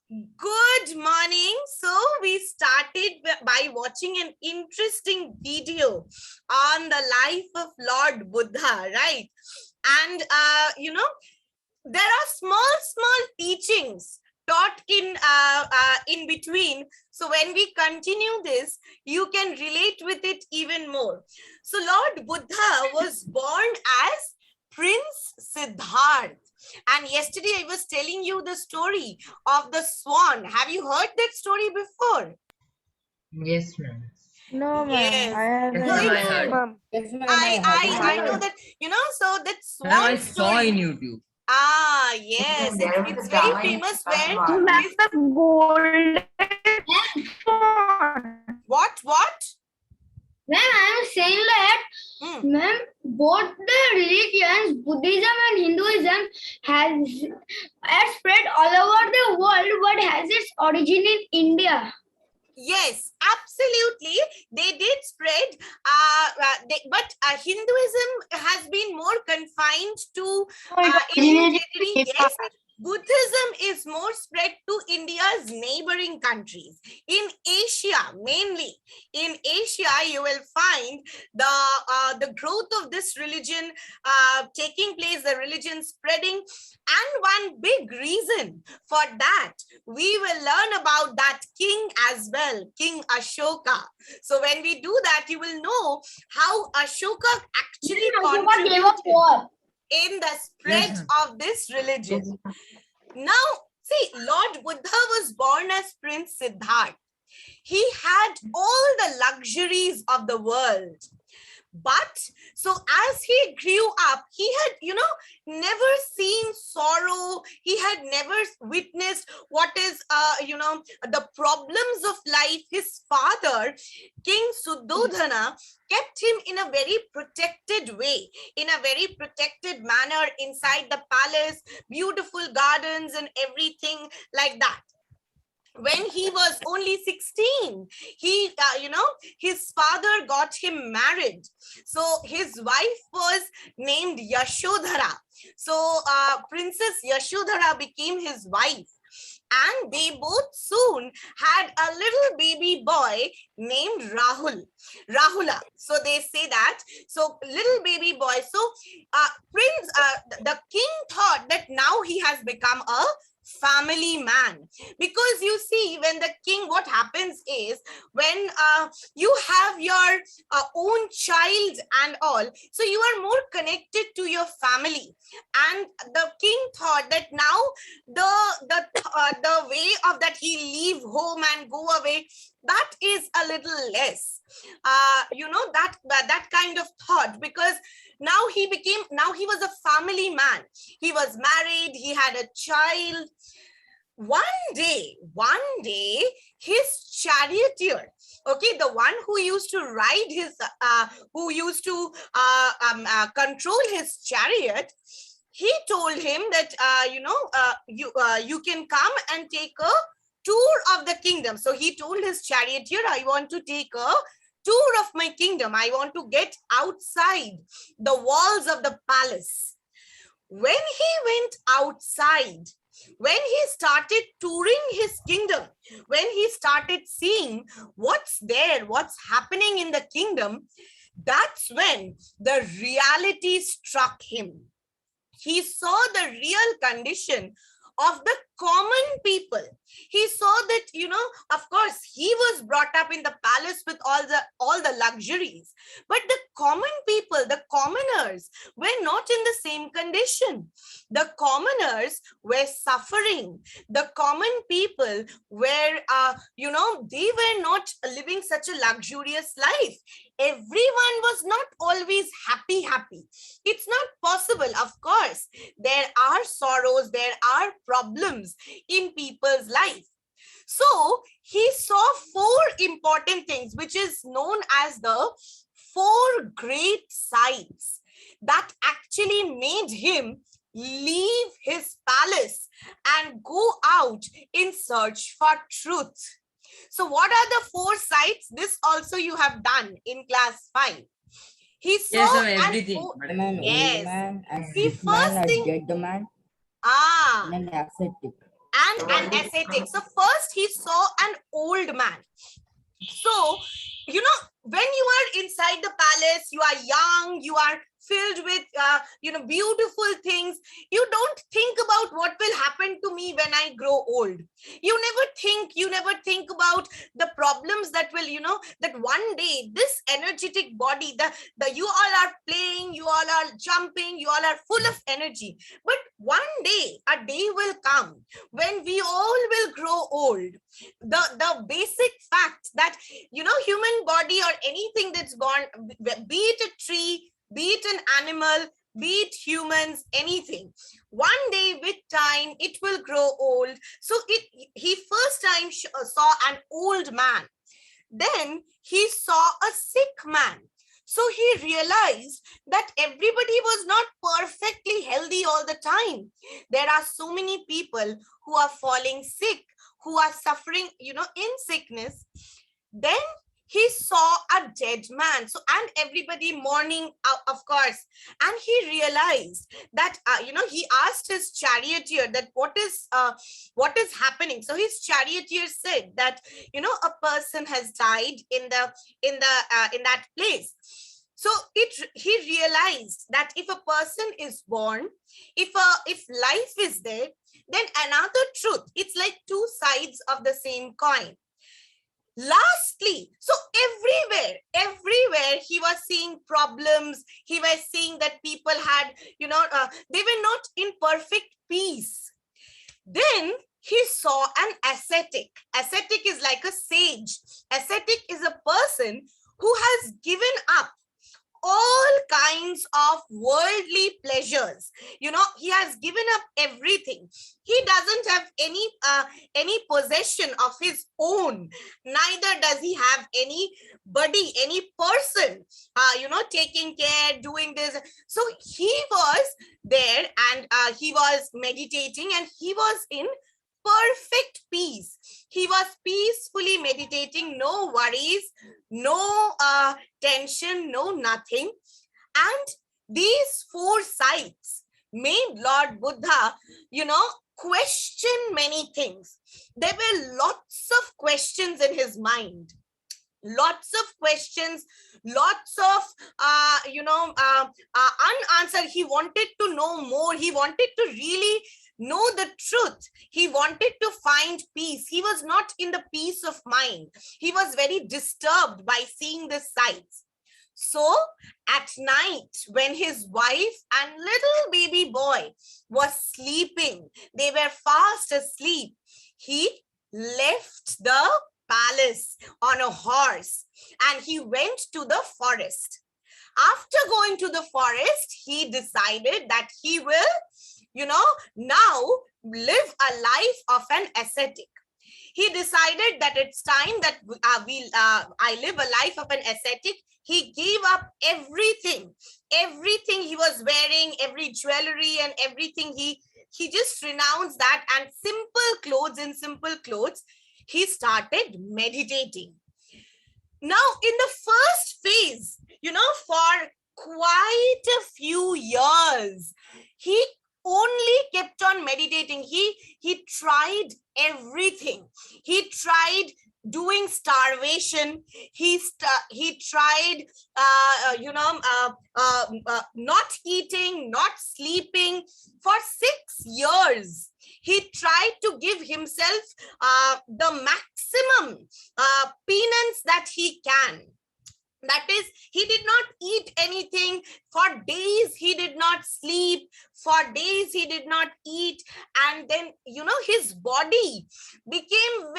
Good morning. So we started by watching an interesting video on the life of Lord Buddha, right? And there are small teachings taught in between. So when we continue this, you can relate with it even more. So Lord Buddha was born as Prince Siddharth. And yesterday I was telling you the story of the swan. Have you heard that story before? Yes, ma'am. No, ma'am. I Yes. haven't Yes, So ma'am, I it's heard. ma'am. Yes, ma'am, I know heard. that, so that Ma'am, swan I saw in story. YouTube. Ah, Yes, yes, ma'am, there was it's a very drama in famous where Hyderabad. That's this, the golden swan. what? Ma'am, I am saying that, Hmm. ma'am, both the religions, Buddhism and Hinduism, has spread all over the world, but has its origin in India. Yes, absolutely. They did spread, but Hinduism has been more confined to Indian territory. Yes, Buddhism is more spread to India's neighboring countries. In Asia, mainly in Asia, you will find the growth of this religion taking place, the religion spreading, and one big reason for that we will learn about that king as well, King Ashoka. So when we do that, you will know how Ashoka actually contributed in the spread Yes, ma'am. of this religion. Now, see, Lord Buddha was born as Prince Siddharth. He had all the luxuries of the world. But so as he grew up, he had, never seen sorrow. He had never witnessed what is, the problems of life. His father, King Suddhodana, kept him in a very protected way, in a very protected manner inside the palace, beautiful gardens and everything like that. When he was only 16, he his father got him married. So his wife was named Yashodhara. So Princess Yashodhara became his wife, and they both soon had a little baby boy named Rahula. So they say that, so little baby boy. So the king thought that now he has become a family man, because you see, when the king, what happens is, when you have your own child and all, so you are more connected to your family. And the king thought that now the way of that he leave home and go away, that is a little less, that kind of thought, because now he was a family man. He was married, he had a child. One day, his charioteer, okay, the one who used to ride his, who used to control his chariot, he told him that, you can come and take a tour of the kingdom. So he told his charioteer, I want to take a tour of my kingdom. I want to get outside the walls of the palace. When he went outside, when he started touring his kingdom, when he started seeing what's there, what's happening in the kingdom, that's when the reality struck him. He saw the real condition of the common people. He saw that, of course, he was brought up in the palace with all the luxuries, but the common people, the commoners, were not in the same condition. The commoners were suffering. The common people were, they were not living such a luxurious life. Everyone was not always happy. It's not possible. Of course, there are sorrows, there are problems in people's life. So he saw four important things, which is known as the four great sights, that actually made him leave his palace and go out in search for truth. So what are the four sights? This also you have done in class 5. He saw Yes, ma'am, and everything. Man, yes, old man, and the sick man, first a thing, dead man, ah, and an ascetic. and an ascetic. So first he saw an old man. So, you know, when you are inside the palace, you are young, you are filled with, beautiful things. You don't think about what will happen to me when I grow old. You never think about the problems that will, that one day this energetic body, you all are playing, you all are jumping, you all are full of energy. But one day, a day will come when we all will grow old. The basic fact that, human body or anything that's born, be it a tree, be it an animal, be it humans, anything, one day with time it will grow old. So he first time saw an old man, then he saw a sick man. So he realized that everybody was not perfectly healthy all the time. There are so many people who are falling sick, who are suffering, in sickness. Then he saw a dead man. So, and everybody mourning, of course. And he realized that, he asked his charioteer that what is happening. So his charioteer said that, a person has died in that place. So he realized that if a person is born, if life is there, then another truth. It's like two sides of the same coin. Lastly, so everywhere he was seeing problems. He was seeing that people had, they were not in perfect peace. Then he saw an ascetic. Ascetic is like a sage. Ascetic is a person who has given up all kinds of worldly pleasures. He has given up everything. He doesn't have any possession of his own. Neither does he have anybody, any person, taking care, doing this. So he was there and he was meditating and he was in perfect peace. He was peacefully meditating, no worries, no tension, no nothing. And these four sights made Lord Buddha, question many things. There were lots of questions in his mind. Lots of questions, lots of unanswered. He wanted to know more. He wanted to really know the truth. He wanted to find peace. He was not in the peace of mind. He was very disturbed by seeing the sights. So at night, when his wife and little baby boy was sleeping, they were fast asleep, he left the palace on a horse and he went to the forest. After going to the forest, he decided that he will, now live a life of an ascetic. He decided that it's time that I live a life of an ascetic. He gave up everything he was wearing, every jewelry and everything. He just renounced that, and in simple clothes, he started meditating. Now, in the first phase, for quite a few years, he only kept on meditating. He tried everything. He tried doing starvation. He tried not eating, not sleeping for 6 years. He tried to give himself the maximum penance that he can. That is, he did not eat anything. For days, he did not sleep. For days, he did not eat. And then, his body became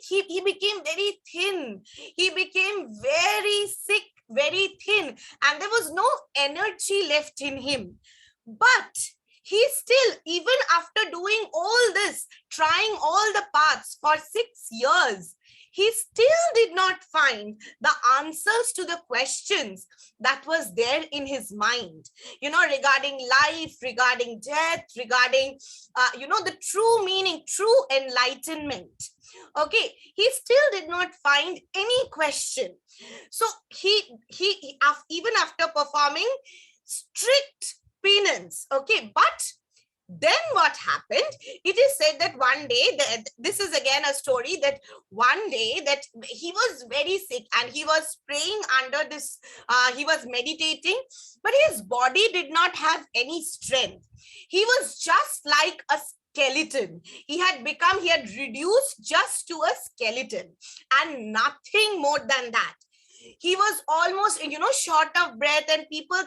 he became very thin. He became very sick, very thin. And there was no energy left in him. But he still, even after doing all this, trying all the paths for 6 years, he still did not find the answers to the questions that was there in his mind, regarding life, regarding death, regarding, the true meaning, true enlightenment. Okay, he still did not find any question. So he even after performing strict penance, okay, but Then what happened? It is said that one day, this is again a story, that one day that he was very sick and he was praying under this, he was meditating, but his body did not have any strength. He was just like a skeleton. He had reduced just to a skeleton and nothing more than that. He was almost, short of breath, and people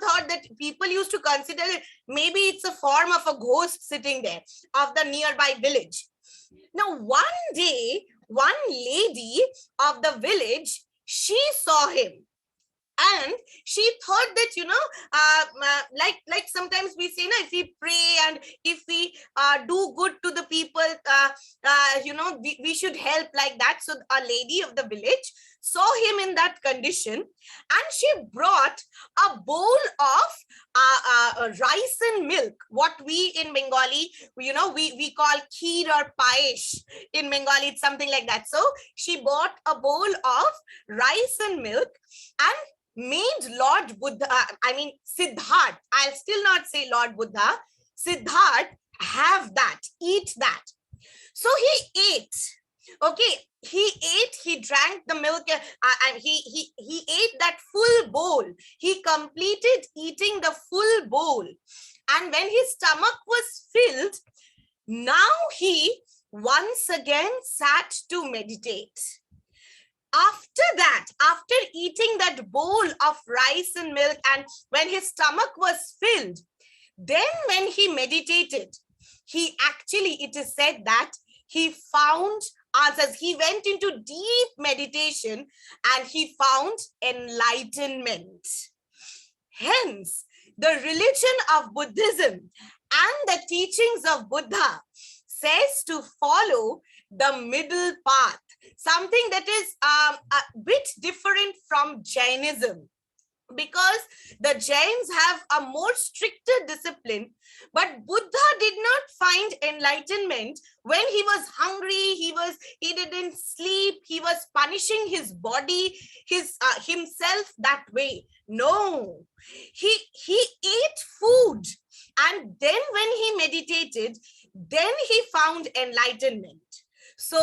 used to consider it maybe it's a form of a ghost sitting there of the nearby village. Now, one day, one lady of the village, she saw him. And she thought that, like sometimes we say, if we pray and if we do good to the people, we should help like that. So a lady of the village saw him in that condition, and she brought a bowl of rice and milk, what we in Bengali, we call kheer or paesh. In Bengali, it's something like that. So she bought a bowl of rice and milk and made Lord Buddha, Siddharth, I'll still not say Lord Buddha, Siddharth, have that, eat that. So he ate. Okay, he drank the milk, and he ate that full bowl. He completed eating the full bowl. And when his stomach was filled, now he once again sat to meditate. After that, after eating that bowl of rice and milk, and when his stomach was filled, then when he meditated, he actually, it is said that he found answers. He went into deep meditation and he found enlightenment. Hence, the religion of Buddhism and the teachings of Buddha says to follow the middle path, something that is a bit different from Jainism, because the Jains have a more stricter discipline, but Buddha did not find enlightenment when he was hungry, he didn't sleep, he was punishing his body, himself that way. No, he ate food, and then when he meditated, then he found enlightenment. So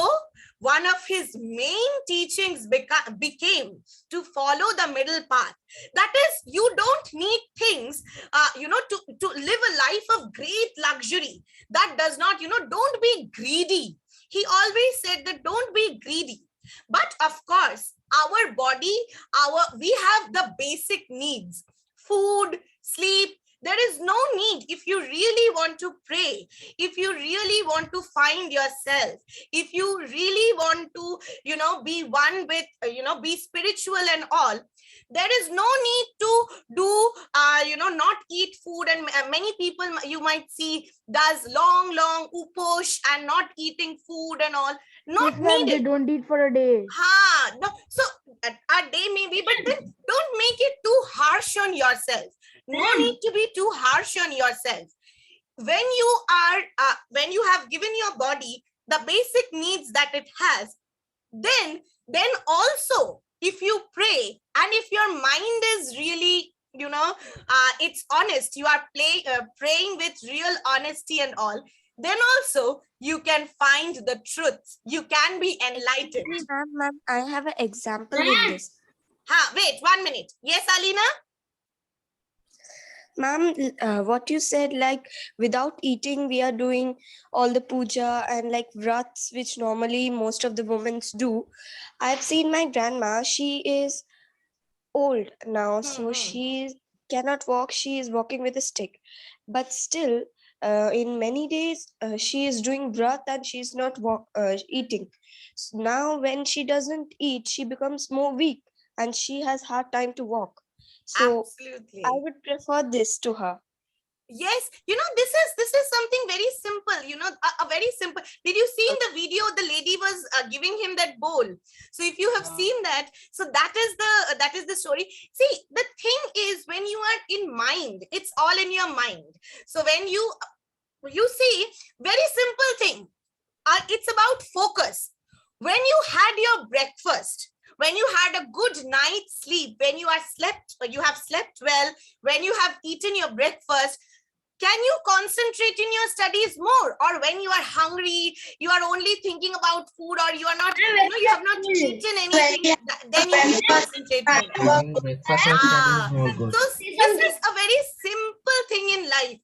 one of his main teachings became to follow the middle path. That is, you don't need things, to live a life of great luxury. That does not, don't be greedy. He always said that don't be greedy. But of course, our body, we have the basic needs: food, sleep. There is no need, if you really want to pray, if you really want to find yourself, if you really want to, be one with, be spiritual and all, there is no need to do, not eat food. And many people you might see does long uposh and not eating food and all. Not Yes, ma'am, they needed. don't eat for a day. No. So a day maybe, but then don't make it too harsh on yourself. No need to be too harsh on yourself. When you have given your body the basic needs that it has, then also if you pray and if your mind is really, it's honest, you are praying with real honesty and all, then also you can find the truth. You can be enlightened. Ma'am, I have an example in this. Wait 1 minute. Yes, Alina? Ma'am, what you said, like without eating, we are doing all the puja and like vrats, which normally most of the women do. I've seen my grandma, she is old now, so she cannot walk, she is walking with a stick. But still, in many days, she is doing vrat and she's not eating. So now when she doesn't eat, she becomes more weak and she has hard time to walk. So Absolutely. I would prefer this to her. Yes, this is something very simple, a very simple. Did you see in the video, the lady was giving him that bowl? So if you have seen that, so that is the story. See, the thing is, when you are in mind, it's all in your mind. So when you see, very simple thing, it's about focus. When you had your breakfast, when you had a good night's sleep, when you have slept well, when you have eaten your breakfast, Can you concentrate in your studies more? Or when you are hungry, you are only thinking about food, or you are not, you have not eaten anything, then you can concentrate more. Eating breakfast and studying is more good. So this is a very simple thing in life.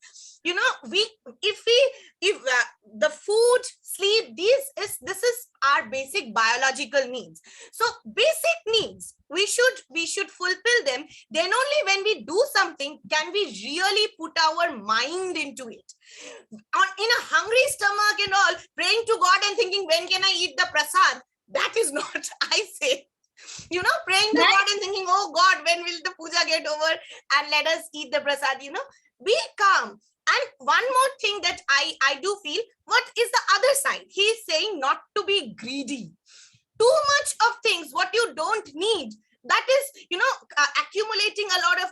If the food, sleep, this is our basic biological needs. So basic needs, we should fulfill them. Then only when we do something can we really put our mind into it. In a hungry stomach and all, praying to God and thinking, when can I eat the prasad? That is not, I say. Praying to God and thinking, oh God, when will the puja get over and let us eat the prasad, be calm. And one more thing that I do feel, what is the other side? He is saying not to be greedy. Too much of things, what you don't need, that is, accumulating a lot of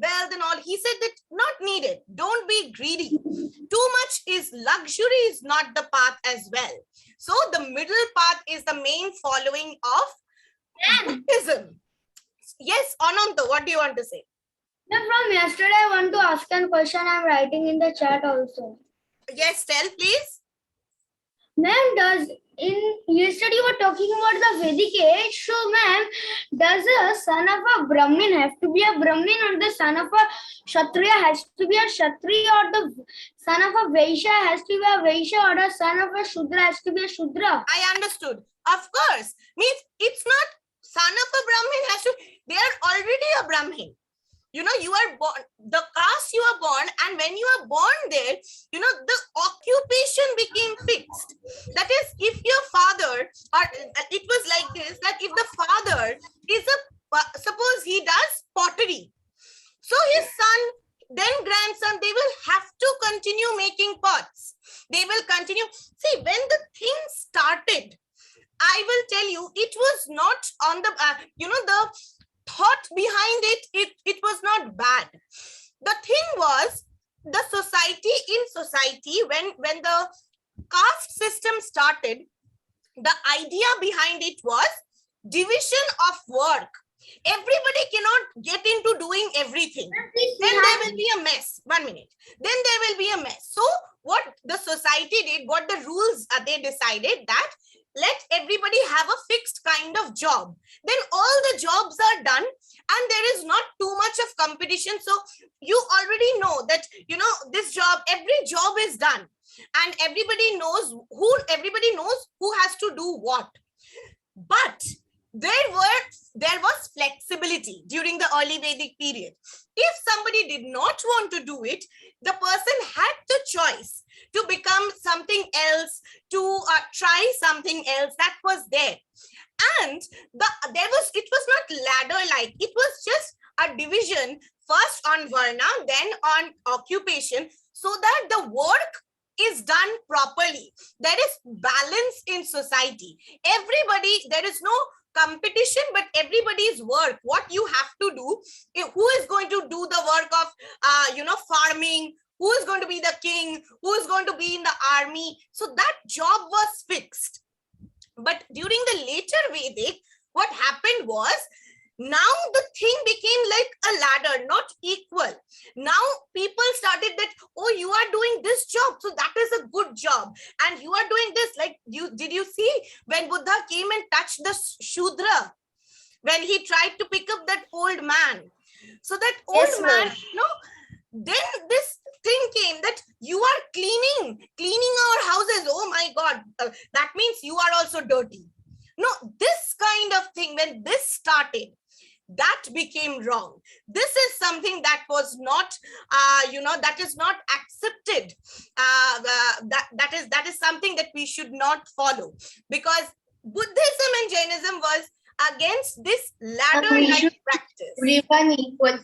wealth and all. He said that not needed. Don't be greedy. Too much is luxury is not the path as well. So the middle path is the main following of Buddhism. Yes, Ananta, what do you want to say? From yesterday, I want to ask a question. I'm writing in the chat also. Yes, tell please. Ma'am, yesterday you were talking about the Vedic age. So, ma'am, does a son of a Brahmin have to be a Brahmin, or the son of a Kshatriya has to be a Kshatriya, or the son of a Vaishya has to be a Vaishya, or the son of a Shudra has to be a Shudra? I understood. Of course. Means it's not son of a Brahmin has to, they are already a Brahmin. You are born, the caste you are born, and when you are born there, the occupation became fixed. That is, if your father, or it was like this, that if the father is suppose he does pottery, so his son, then grandson, they will have to continue making pots. They will continue. See, when the thing started, I will tell you, it was not on the, the thought behind it was not bad. The thing was, the society, when the caste system started, the idea behind it was division of work. Everybody cannot get into doing everything. Then there will be a mess. 1 minute. Then there will be a mess. So what the society did, what the rules they decided, that let everybody have a fixed kind of job. Then all the jobs are done and there is not too much of competition. So you already know that, this job, every job is done and everybody knows who has to do what. But there was flexibility during the early Vedic period. If somebody did not want to do it, the person had the choice to become something else, to try something else that was there. And it was not ladder-like. It was just a division, first on Varna, then on occupation, so that the work is done properly. There is balance in society. Everybody, there is no competition, but everybody's work, what you have to do, who is going to do the work of farming, who is going to be the king, who is going to be in the army. So that job was fixed. But during the later Vedic, what happened was, now the thing became like a ladder, not equal. Now people started that, oh, you are doing this job, so that is a good job. And you are doing this, like, did you see when Buddha came and touched the Shudra, when he tried to pick up that old man? So that old man, then this thing came that you are cleaning our houses. Oh my God, that means you are also dirty. No, this kind of thing, when this started, that became wrong. This is something that was not, that is not accepted. That is something that we should not follow, because Buddhism and Jainism was against this ladder-like practice. Everyone equal.